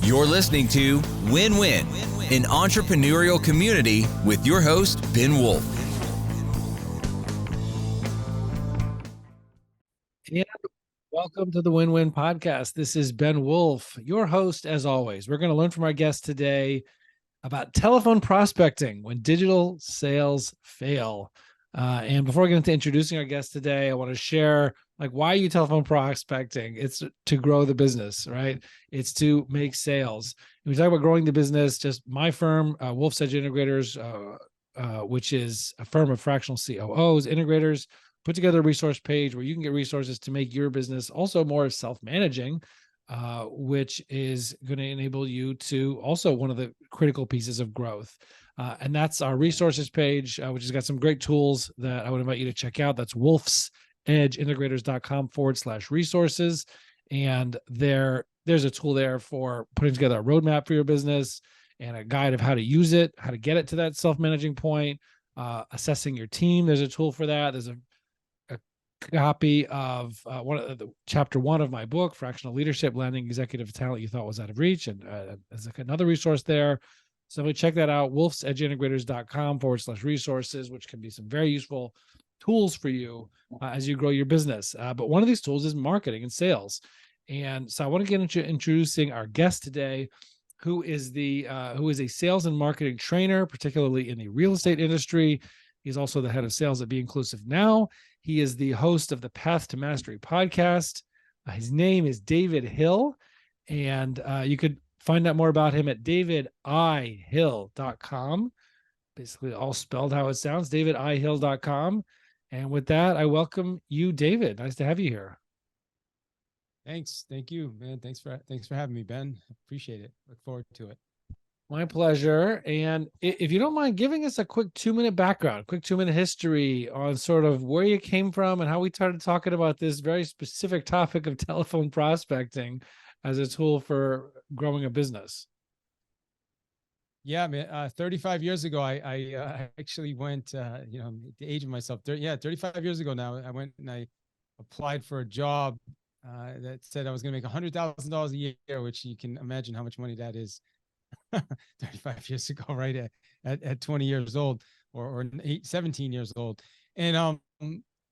You're listening to Win-Win, an entrepreneurial community with your host, Ben Wolf. And welcome to the Win-Win Podcast. This is Ben Wolf, your host as always. We're going to learn from our guest today about telephone prospecting when digital sales fail. And before we get into introducing our guest today, I want to share why are you telephone prospecting? It's to grow the business, right? It's to make sales. And we talk about growing the business. Just my firm, Wolf's Edge Integrators, which is a firm of fractional COOs, integrators, put together a resource page where you can get resources to make your business also more self-managing, which is going to enable you to also one of the critical pieces of growth. And that's our resources page, which has got some great tools that I would invite you to check out. That's wolfsedgeintegrators.com/resources. And there's a tool there for putting together a roadmap for your business and a guide of how to use it, how to get it to that self-managing point, assessing your team. There's a tool for that. There's a copy of chapter 1 of my book, Fractional Leadership, Landing Executive Talent You Thought Was Out of Reach. And there's another resource there. So check that out, wolfsedgeintegrators.com/resources, which can be some very useful tools for you as you grow your business. But one of these tools is marketing and sales. And so I want to get into introducing our guest today, who is a sales and marketing trainer, particularly in the real estate industry. He's also the head of sales at Be Inclusive Now. He is the host of the Path to Mastery podcast. His name is David Hill, and you could find out more about him at davidihill.com. Basically all spelled how it sounds, davidihill.com. And with that, I welcome you, David. Nice to have you here. Thanks. Thank you, man. Thanks for having me, Ben. Appreciate it. Look forward to it. My pleasure. And if you don't mind giving us a quick 2-minute background, quick 2-minute history on sort of where you came from and how we started talking about this very specific topic of telephone prospecting as a tool for growing a business. Yeah, man. 35 years ago, I actually went, the age of myself. 35 years ago now, I went and I applied for a job that said I was going to make $100,000 a year, which you can imagine how much money that is. 35 years ago, right at 20 years old or 17 years old. And I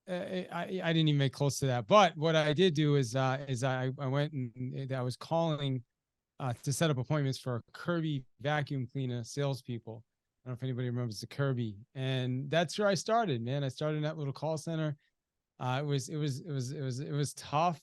didn't even make close to that. But what I did do is I went and I was calling to set up appointments for Kirby vacuum cleaner salespeople. I don't know if anybody remembers the Kirby. And that's where I started, man. I started in that little call center. It was tough.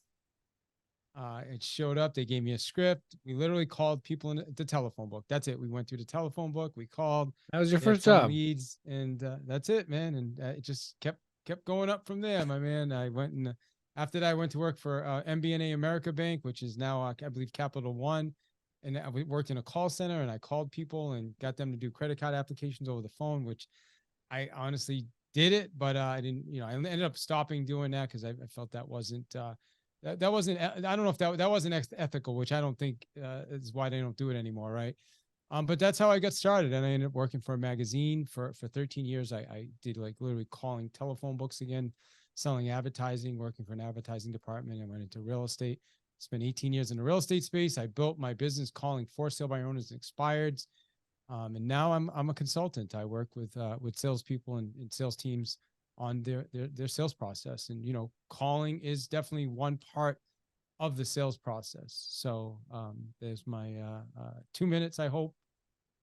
It showed up. They gave me a script. We literally called people in the telephone book. That's it. We went through the telephone book. We called. That was your first job. Leads, and that's it, man. And it just kept going up from there, my man. I went and after that, I went to work for MBNA America Bank, which is now I believe Capital One, and I worked in a call center. And I called people and got them to do credit card applications over the phone, which I honestly did it, but I didn't. I ended up stopping doing that because I felt that wasn't. That wasn't, I don't know if that wasn't ethical, which I don't think is why they don't do it anymore. Right. But that's how I got started. And I ended up working for a magazine for 13 years. I did literally calling telephone books again, selling advertising, working for an advertising department. I went into real estate, spent 18 years in the real estate space. I built my business calling for sale by owners and expireds. And now I'm a consultant. I work with salespeople and sales teams on their sales process. And, calling is definitely one part of the sales process. So there's my 2 minutes, I hope.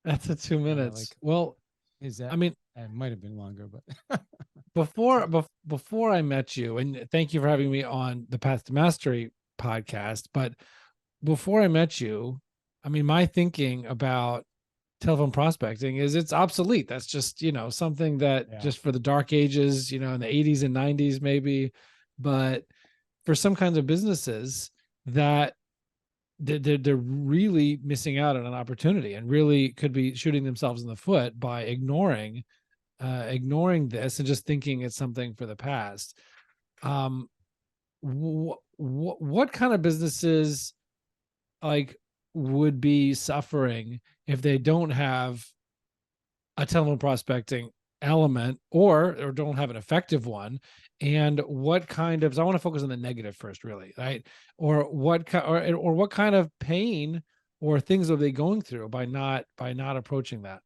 That's a 2 minutes. Is that, it might have been longer, but before I met you, and thank you for having me on the Path to Mastery podcast, but before I met you, my thinking about telephone prospecting is it's obsolete. That's just, something that just for the dark ages, in the 80s and 90s, maybe, but for some kinds of businesses that they're really missing out on an opportunity and really could be shooting themselves in the foot by ignoring this and just thinking it's something for the past. What kind of businesses would be suffering if they don't have a telephone prospecting element or don't have an effective one? And what kind of, so I want to focus on the negative first, really, right? Or what kind of pain or things are they going through by not approaching that?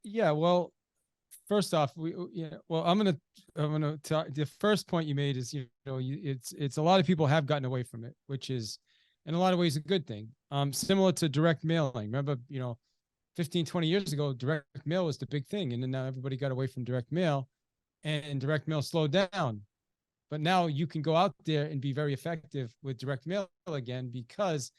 Yeah, well, first off, well, I'm gonna tell the first point you made is, it's a lot of people have gotten away from it, which is in a lot of ways a good thing. Similar to direct mailing. Remember, 15, 20 years ago, direct mail was the big thing. And then now everybody got away from direct mail, and direct mail slowed down. But now you can go out there and be very effective with direct mail again, because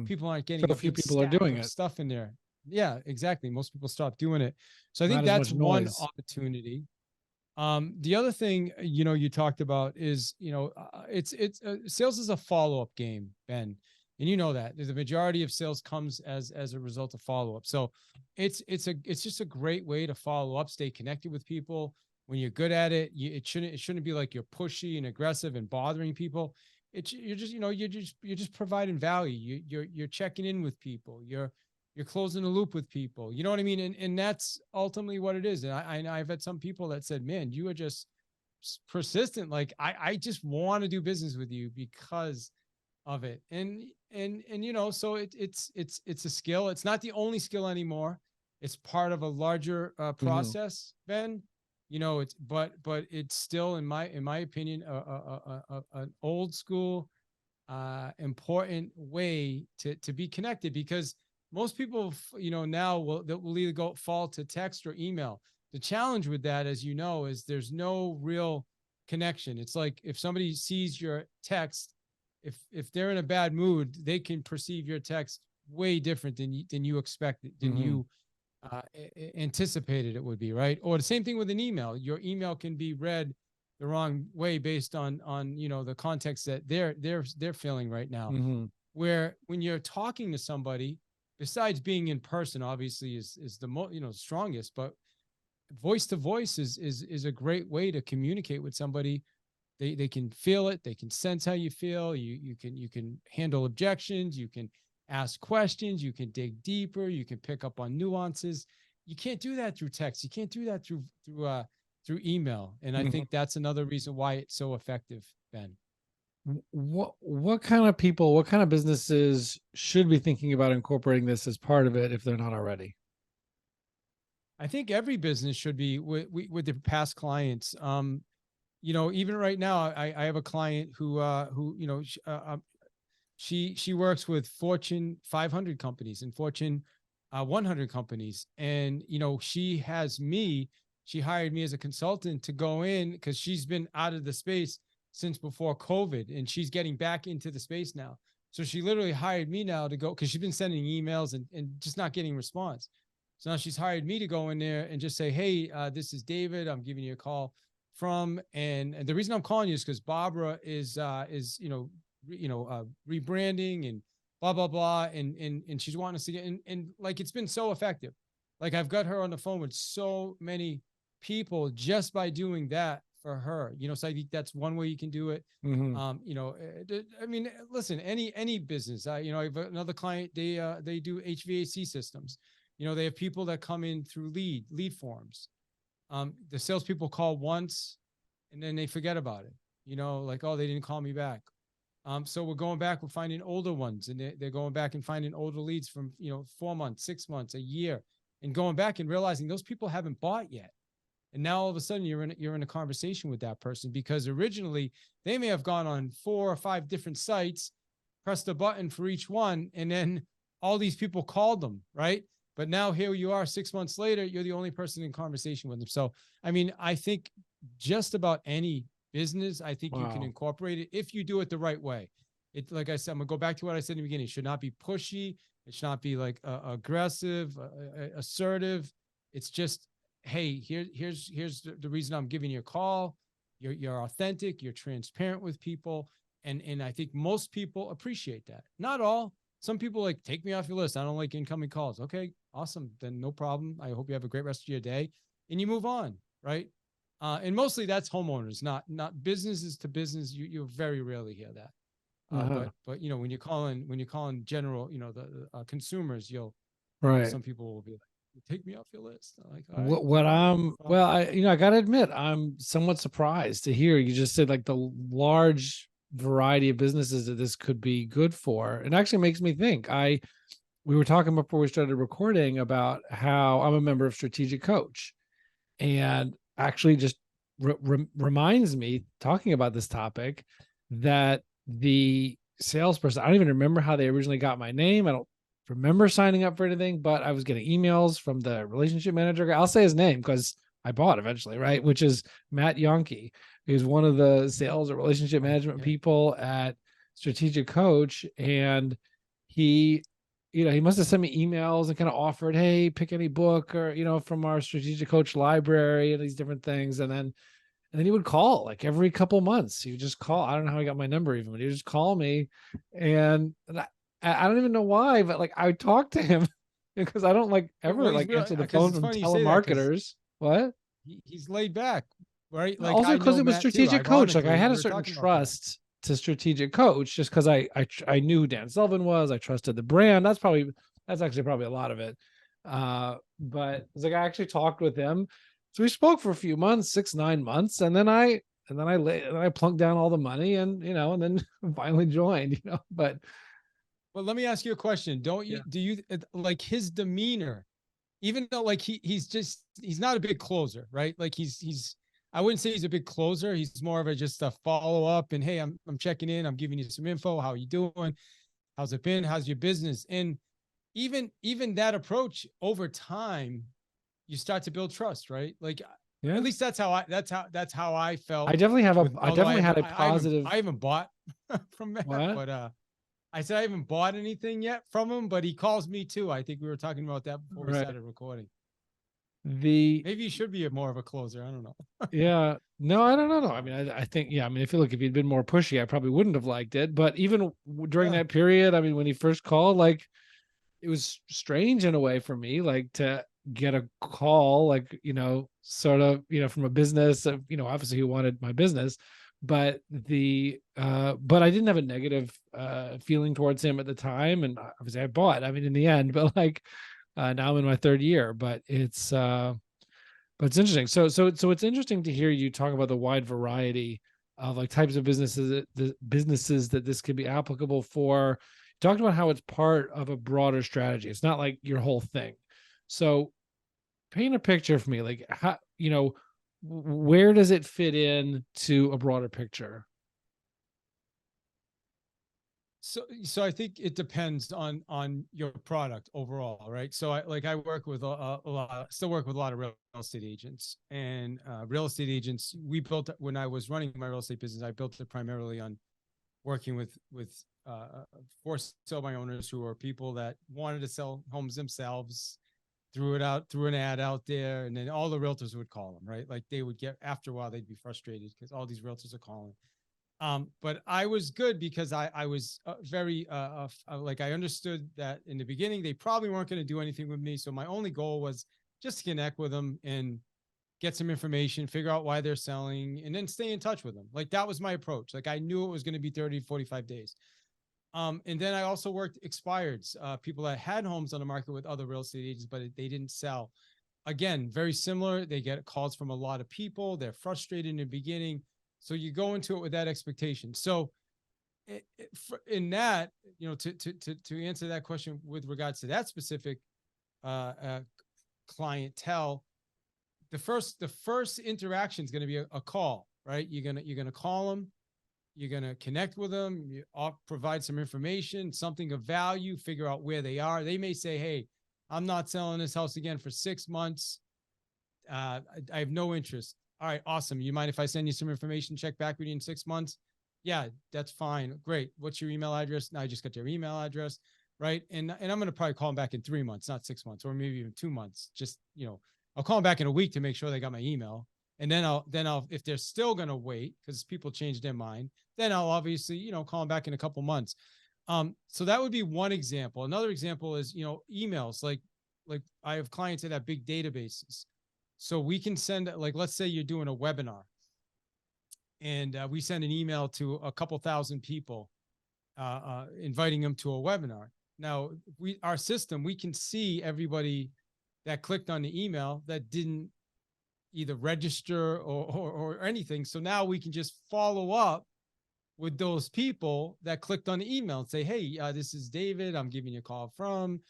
people aren't getting So a few big people are stack doing of it. stuff in there. Yeah, exactly. Most people stopped doing it. So I think Not as that's much one noise. opportunity. The other thing, you talked about is, it's sales is a follow-up game, Ben, and you know that the majority of sales comes as a result of follow-up. So it's just a great way to follow up, stay connected with people. When you're good at it, it shouldn't be like you're pushy and aggressive and bothering people. You're just providing value. You're checking in with people. You're closing the loop with people. You know what I mean? And that's ultimately what it is. And I've had some people that said, man, you are just persistent. Like, I just want to do business with you because of it. And so it's a skill. It's not the only skill anymore. It's part of a larger process, Ben. But it's still, in my opinion, an old school, important way to be connected, because most people, now will either fall to text or email. The challenge with that, as you know, is there's no real connection. It's like if somebody sees your text, if they're in a bad mood, they can perceive your text way different than you expected, than you anticipated it would be, right? Or the same thing with an email. Your email can be read the wrong way based on the context that they're feeling right now. Where when you're talking to somebody, besides being in person, obviously is the most strongest, but voice to voice is a great way to communicate with somebody. They can feel it, they can sense how you feel. You can handle objections, you can ask questions, you can dig deeper, you can pick up on nuances. You can't do that through text. You can't do that through email. And I think that's another reason why it's so effective, Ben. What kind of people, what kind of businesses should be thinking about incorporating this as part of it if they're not already? I think every business should be with their past clients. Even right now, I have a client who she works with Fortune 500 companies and Fortune 100 companies. And, she hired me as a consultant to go in, because she's been out of the space since before COVID, and she's getting back into the space now. So she literally hired me now to go, because she's been sending emails and just not getting response. So now she's hired me to go in there and just say, hey, this is David. I'm giving you a call and the reason I'm calling you is because Barbara is rebranding and blah, blah, blah. And she's wanting us to get and like, it's been so effective. Like, I've got her on the phone with so many people just by doing that for her, so I think that's one way you can do it. I mean, listen, any business, I have another client, they do HVAC systems. They have people that come in through lead forms. The salespeople call once and then they forget about it, like, oh, they didn't call me back. So we're going back, we're finding older ones, and they're going back and finding older leads from, 4 months, 6 months, a year, and going back and realizing those people haven't bought yet. And now all of a sudden you're in a conversation with that person, because originally they may have gone on 4 or 5 different sites, pressed a button for each one, and then all these people called them, right? But now here you are 6 months later, you're the only person in conversation with them. So, I mean, I think just about any business, I think you can incorporate it if you do it the right way. Like I said, I'm gonna go back to what I said in the beginning. It should not be pushy. It should not be like aggressive, assertive. It's just, hey, here's the reason I'm giving you a call. You're authentic, you're transparent with people. And I think most people appreciate that. Not all. Some people like, take me off your list. I don't like incoming calls. Okay, awesome. Then no problem. I hope you have a great rest of your day. And you move on, right? And mostly that's homeowners, not businesses to business. You very rarely hear that. But when you're calling general, the consumers, some people will be like, take me off your list. Like, I gotta admit, I'm somewhat surprised to hear you just said like the large variety of businesses that this could be good for. It actually makes me think. We were talking before we started recording about how I'm a member of Strategic Coach, and actually just reminds me, talking about this topic, that the salesperson, I don't even remember how they originally got my name. I don't remember signing up for anything, but I was getting emails from the relationship manager. I'll say his name because I bought eventually, right? Which is Matt Yonke. He's one of the sales or relationship management people at Strategic Coach. And he, he must have sent me emails and kind of offered, hey, pick any book or, from our Strategic Coach library and these different things. And then he would call like every couple months. He would just call. I don't know how he got my number even, but he would just call me. And I don't even know why, but like I would talk to him because I don't like ever answer the phone from telemarketers. What? He's laid back, right? Like also because it was Strategic Coach. Like I had a certain trust to Strategic Coach just because I knew who Dan Sullivan was. I trusted the brand. That's actually probably a lot of it. But it's like I actually talked with him. So we spoke for a few months, 6-9 months, and then I plunked down all the money and and then finally joined, but well, let me ask you a question. Do you like his demeanor, even though like he's not a big closer, right? Like I wouldn't say he's a big closer. He's more of just a follow up and hey, I'm checking in. I'm giving you some info. How are you doing? How's it been? How's your business? And even that approach over time, you start to build trust, right? Like at least that's how I felt. I definitely had a positive. I haven't bought from Matt, but I said I haven't bought anything yet from him, but he calls me too. I think we were talking about that before we started recording. Maybe you should be more of a closer. I don't know. Yeah. No, I don't know. I mean, I think, I mean, I feel like if he'd been more pushy, I probably wouldn't have liked it. But even during that period, I mean, when he first called, like it was strange in a way for me, like to get a call, like, sort of, from a business of, obviously he wanted my business, but but I didn't have a negative feeling towards him at the time. And obviously I bought, I mean, in the end, but like now I'm in my third year, but it's interesting. So it's interesting to hear you talk about the wide variety of like types of businesses that this could be applicable for. You talked about how it's part of a broader strategy. It's not like your whole thing. So paint a picture for me, like how, where does it fit in to a broader picture? So I think it depends on your product overall, right? So I work with still work with a lot of real estate agents, and real estate agents, when I was running my real estate business, I built it primarily on working with for sale by owners who are people that wanted to sell homes themselves, threw an ad out there, and then all the realtors would call them, right? Like they would get, after a while, they'd be frustrated because all these realtors are calling. But I was good because I was very, like I understood that in the beginning, they probably weren't going to do anything with me. So my only goal was just to connect with them and get some information, figure out why they're selling, and then stay in touch with them. Like that was my approach. Like I knew it was going to be 30 to 45 days. And then I also worked expireds, people that had homes on the market with other real estate agents, but they didn't sell. Again, very similar. They get calls from a lot of people. They're frustrated in the beginning. So you go into it with that expectation. So in that, to answer that question with regards to that specific clientele, the first interaction is going to be a call, right? You're going to call them. You're going to connect with them, you provide some information, something of value, figure out where they are. They may say, hey, I'm not selling this house again for 6 months. I have no interest. All right, awesome. You mind if I send you some information, check back with you in 6 months? Yeah, that's fine. Great. What's your email address? Now I just got your email address, right? And I'm going to probably call them back in 3 months, not 6 months, or maybe even 2 months. Just, I'll call them back in a week to make sure they got my email. And then I'll, if they're still going to wait, because people change their mind, then I'll obviously, call them back in a couple months. So that would be one example. Another example is, emails. Like I have clients that have big databases. So we can send, like, let's say you're doing a webinar and we send an email to a couple thousand people, inviting them to a webinar. Now our system, we can see everybody that clicked on the email that didn't either register or anything. So now we can just follow up with those people that clicked on the email and say, hey, this is David. I'm giving you a call from.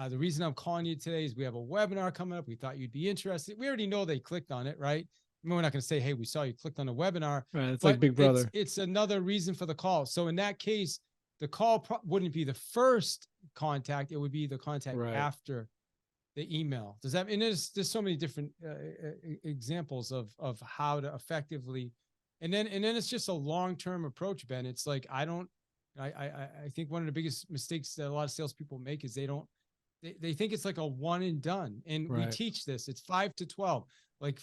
The reason I'm calling you today is we have a webinar coming up. We thought you'd be interested. We already know they clicked on it, right? I mean, we're not going to say, hey, we saw you clicked on a webinar. Right. It's like Big Brother. It's another reason for the call. So in that case, the call wouldn't be the first contact. It would be the contact after the email. Does that, and there's so many different examples of how to effectively, and then it's just a long-term approach, Ben. It's like, I think one of the biggest mistakes that a lot of salespeople make is they think it's like a one and done. And we teach this. It's 5 to 12, like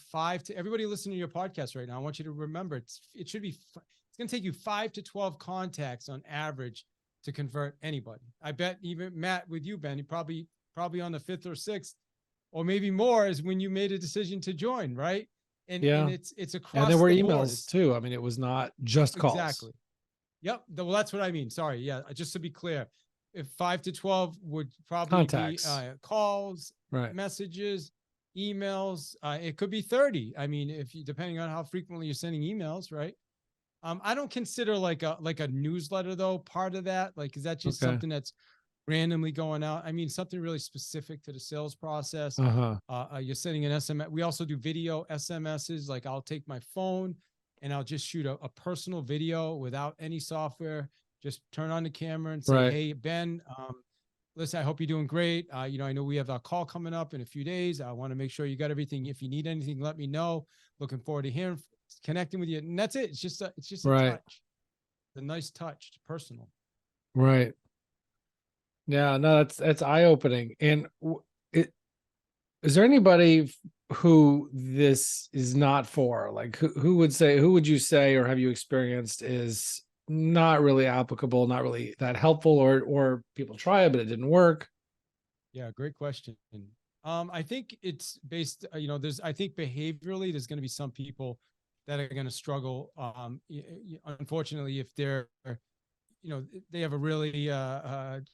everybody listening to your podcast right now. I want you to remember it's going to take you 5 to 12 contacts on average to convert anybody. I bet even Matt with you, Ben, you probably on the 5th or 6th, or maybe more, is when you made a decision to join. Right. And it's across. And there were the emails too. I mean, it was not just calls. Exactly. Yep. Well, that's what I mean. Sorry. Yeah. Just to be clear, if 5 to 12 would probably be calls, messages, emails. It could be 30. I mean, depending on how frequently you're sending emails, right? I don't consider like a newsletter though part of that. Like, is that just something that's randomly going out? I mean, something really specific to the sales process. You're sending an SMS. We also do video SMSs. Like, I'll take my phone and I'll just shoot a personal video without any software. Just turn on the camera and say, hey, Ben, listen, I hope you're doing great. I know we have a call coming up in a few days. I want to make sure you got everything. If you need anything, let me know. Looking forward to connecting with you. And that's it. It's just a touch. A nice touch, personal. Right. Yeah, no, that's eye-opening. And is there anybody who this is not for? Like, who would you say, or have you experienced, is not really applicable, not really that helpful, or people try it but it didn't work? Yeah, great question. I think it's based, I think behaviorally there's going to be some people that are going to struggle. Unfortunately, if they're, they have a really I'm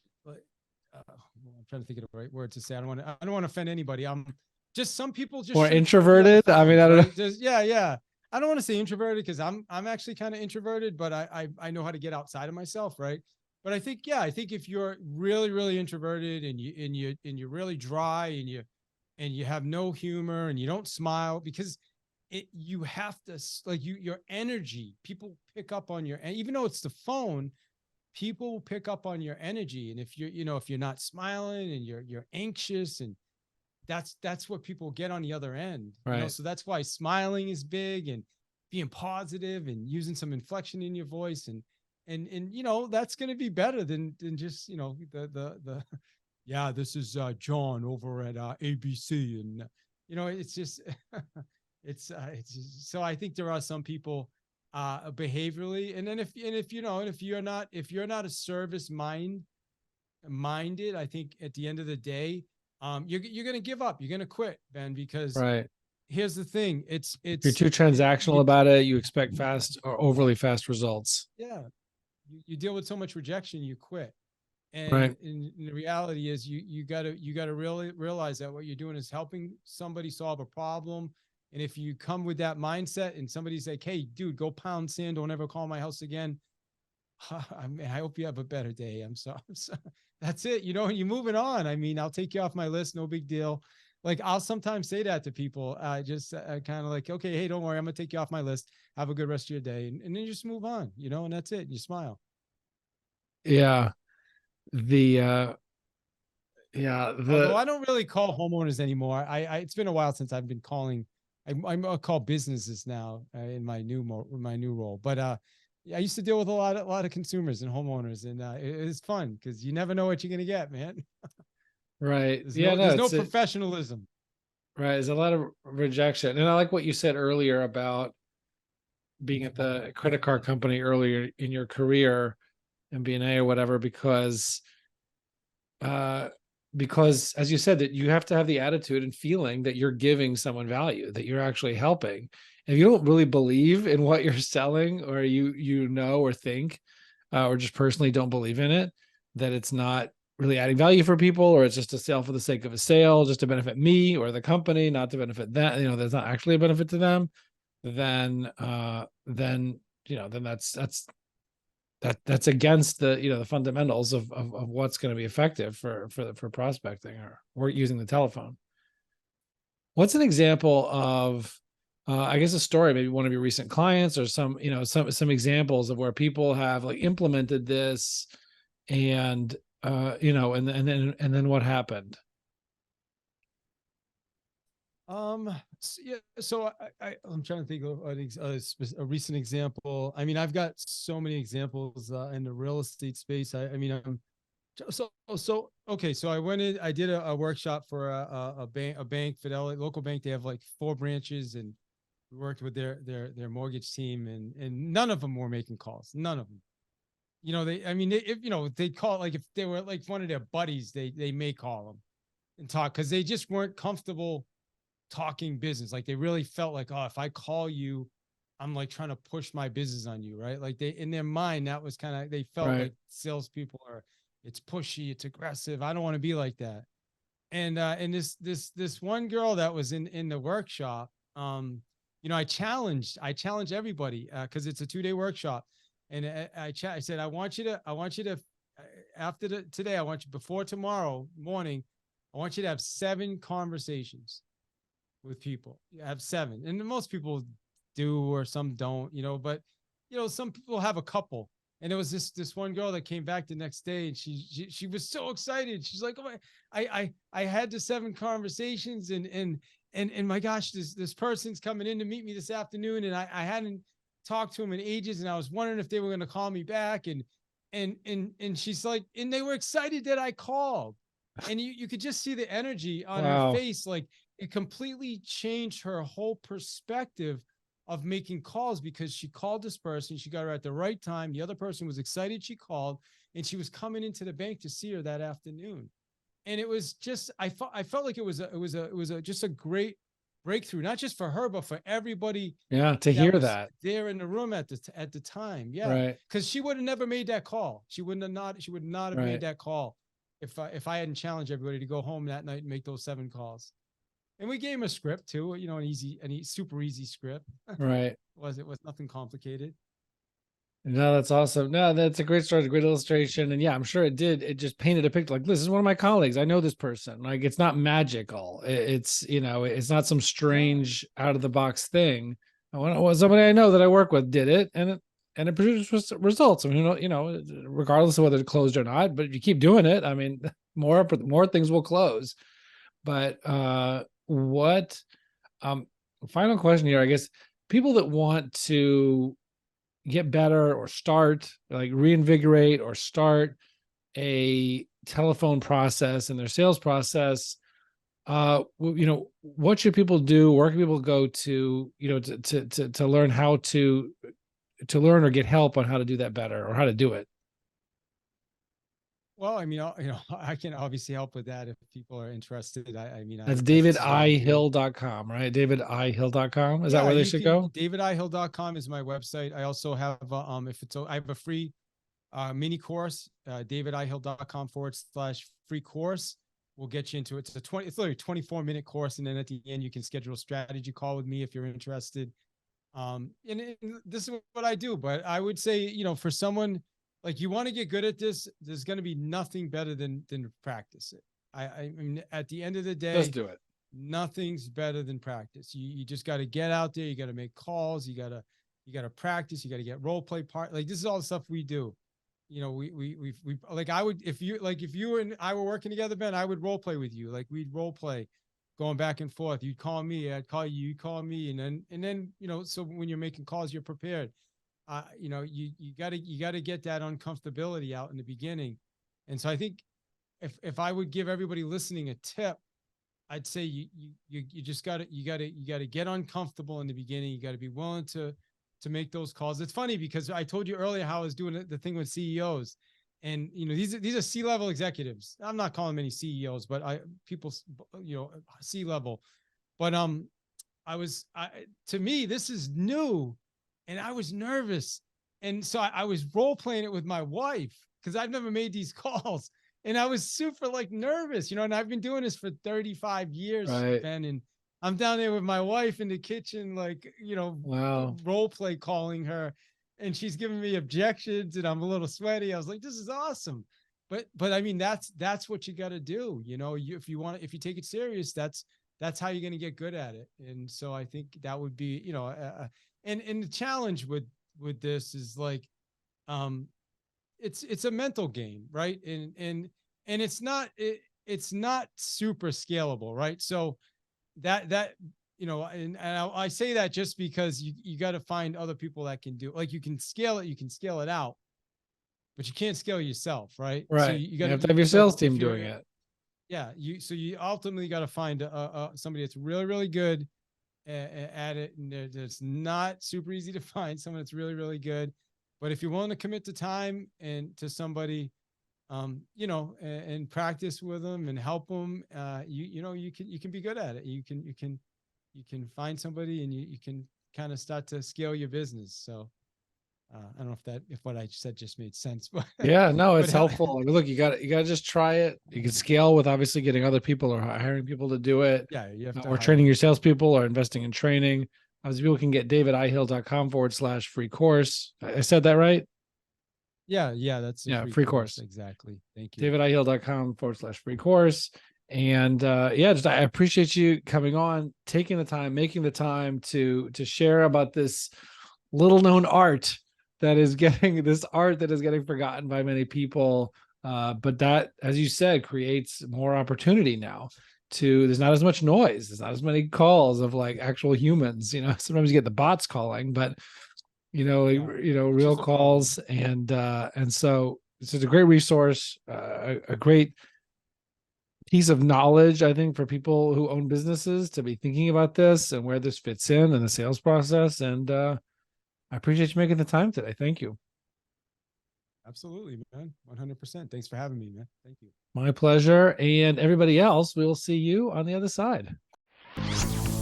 trying to think of the right word to say. I don't want to offend anybody. Just some people just more introverted. I mean, I don't know. Yeah. I don't want to say introverted because I'm actually kind of introverted, but I know how to get outside of myself, right? But I think if you're really, really introverted and you're really dry and you have no humor and you don't smile, because you have to, like, your energy, people pick up on your, and even though it's the phone, people pick up on your energy. And if you're not smiling and you're anxious, and that's what people get on the other end. Right. So that's why smiling is big, and being positive and using some inflection in your voice, and that's going to be better than just, this is John over at ABC, and it's just it's so I think there are some people behaviorally, and then if you're not a service minded, I think at the end of the day, you're going to give up. You're going to quit, Ben, because here's the thing. It's you're too transactional about it. You expect fast or overly fast results. Yeah. You deal with so much rejection, you quit. And in the reality is you gotta really realize that what you're doing is helping somebody solve a problem. And if you come with that mindset and somebody's like, hey, dude, go pound sand, don't ever call my house again, I hope you have a better day. I'm sorry. That's it. You're moving on. I mean, I'll take you off my list. No big deal. Like, I'll sometimes say that to people, just kind of like, okay, hey, don't worry, I'm going to take you off my list. Have a good rest of your day. And then you just move on, and that's it. You smile. Yeah. Although I don't really call homeowners anymore. It's been a while since I've been calling. I call businesses now in my new role. But I used to deal with a lot of consumers and homeowners, and it's fun because you never know what you're going to get, man. Right. There's no professionalism. Right. There's a lot of rejection. And I like what you said earlier about being at the credit card company earlier in your career, MBA or whatever, because as you said, that you have to have the attitude and feeling that you're giving someone value, that you're actually helping. If you don't really believe in what you're selling, or or think, or just personally don't believe in it, that it's not really adding value for people, or it's just a sale for the sake of a sale, just to benefit me or the company, not to benefit them, there's not actually a benefit to them, then that's that's against the, the fundamentals of what's going to be effective for prospecting or using the telephone. What's an example of, I guess, a story, maybe one of your recent clients, or some examples of where people have like implemented this, and and then what happened? So I'm trying to think of a recent example. I mean, I've got so many examples in the real estate space. I mean, okay. So I went in, I did a workshop for a bank, Fidelity, local bank. They have like 4 branches, and we worked with their mortgage team, and none of them were making calls. None of them. They'd call, like if they were like one of their buddies, they may call them and talk, because they just weren't comfortable talking business. Like they really felt like, oh, if I call you, I'm like trying to push my business on you, right? Like they, in their mind, that was kind of, they felt like salespeople are, it's pushy, it's aggressive. I don't want to be like that. And this one girl that was in the workshop, I challenged everybody, because it's a 2-day workshop, and I said, I want you to after today, I want you, before tomorrow morning, I want you to have 7 conversations with people. You have 7, and most people do, or some don't, but some people have a couple. And it was this one girl that came back the next day, and she was so excited. She's like, oh, I had the 7 conversations, and my gosh, this person's coming in to meet me this afternoon, and I hadn't talked to him in ages, and I was wondering if they were going to call me back, and she's like, and they were excited that I called, and you could just see the energy on her face. Like it completely changed her whole perspective of making calls, because she called this person, she got her at the right time. The other person was excited she called, and she was coming into the bank to see her that afternoon. And it was just, I felt like it was just a great breakthrough, not just for her, but for everybody. Yeah, to hear that there in the room at the time. Yeah, right. Because she would have never made that call. She would not have made that call if I hadn't challenged everybody to go home that night and make those 7 calls. And we gave him a script too, an super easy script. Right. It was nothing complicated. No, that's awesome. No, that's a great story, a great illustration. And yeah, I'm sure it did. It just painted a picture like, this is one of my colleagues. I know this person. Like, it's not magical. It's, it's not some strange out of the box thing. Somebody I know that I work with did it, and it produced results. I mean, regardless of whether it closed or not, but if you keep doing it, I mean, more things will close. But, final question here, I guess, people that want to get better or start, like reinvigorate or start a telephone process in their sales process, what should people do? Where can people go to, to learn how to learn or get help on how to do that better, or how to do it? Well, I mean, I can obviously help with that if people are interested. That's davidihill.com, right? davidihill.com. Is that where they should go? davidihill.com is my website. I also have, I have a free mini course, davidihill.com/free course. We'll get you into it. It's literally a 24-minute course. And then at the end, you can schedule a strategy call with me if you're interested. And this is what I do, but I would say, for someone, like, you want to get good at this, there's going to be nothing better than practice it. I mean, at the end of the day, just do it. Nothing's better than practice. You just got to get out there. You got to make calls. You got to practice. You got to get role play part. Like, this is all the stuff we do. We like, if you and I were working together, Ben, I would role play with you. Like, we'd role play going back and forth. You'd call me, I'd call you, you'd call me. And then, so when you're making calls, you're prepared. You gotta get that uncomfortability out in the beginning. And so I think if I would give everybody listening a tip, I'd say you just gotta get uncomfortable in the beginning. You gotta be willing to make those calls. It's funny because I told you earlier how I was doing the thing with CEOs, and these are C-level executives. I'm not calling them any CEOs, but people, C-level. But to me, this is new. And I was nervous. And so I was role playing it with my wife, because I've never made these calls. And I was super nervous, and I've been doing this for 35 years, right, Ben. And I'm down there with my wife in the kitchen, wow, role play calling her. and she's giving me objections and I'm a little sweaty. I was like, this is awesome. But I mean, that's what you got to do. You know, if you take it serious, that's how you're going to get good at it. And so I think that would be, you know, and the challenge with this is like, it's a mental game, right? And it's not super scalable, right? So that, you know, and I say that just because you got to find other people that can do, like, you can scale it out, but you can't scale yourself, right? Right. So you have to have your sales team doing it. Yeah. You ultimately got to find somebody that's really, really good at it. And it's not super easy to find someone that's really, really good. But if you're willing to commit the time and to somebody, you know, and practice with them and help them, you know, you can be good at it. You can find somebody and you can kind of start to scale your business. So I don't know if what I said just made sense, but yeah, no, it's helpful. I mean, look, you got to just try it. You can scale with obviously getting other people or hiring people to do it. Yeah, you have to or training your salespeople or investing in training. Obviously, people can get davidihill.com/free course. I said that right? Yeah, that's a free course. Exactly. Thank you. davidihill.com/free course. And yeah, just I appreciate you coming on, taking the time, making the time to share about this little known art that is getting forgotten by many people. But that, as you said, creates more opportunity now. There's not as much noise. There's not as many calls of like actual humans. You know, sometimes you get the bots calling, but real calls. And so it's a great resource, a great piece of knowledge, I think, for people who own businesses to be thinking about this and where this fits in the sales process. And I appreciate you making the time today. Thank you. Absolutely, man. 100%. Thanks for having me, man. Thank you. My pleasure. And everybody else, we'll see you on the other side.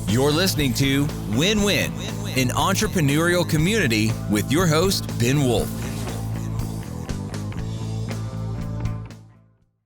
You're listening to Win Win, an entrepreneurial community with your host, Ben Wolf.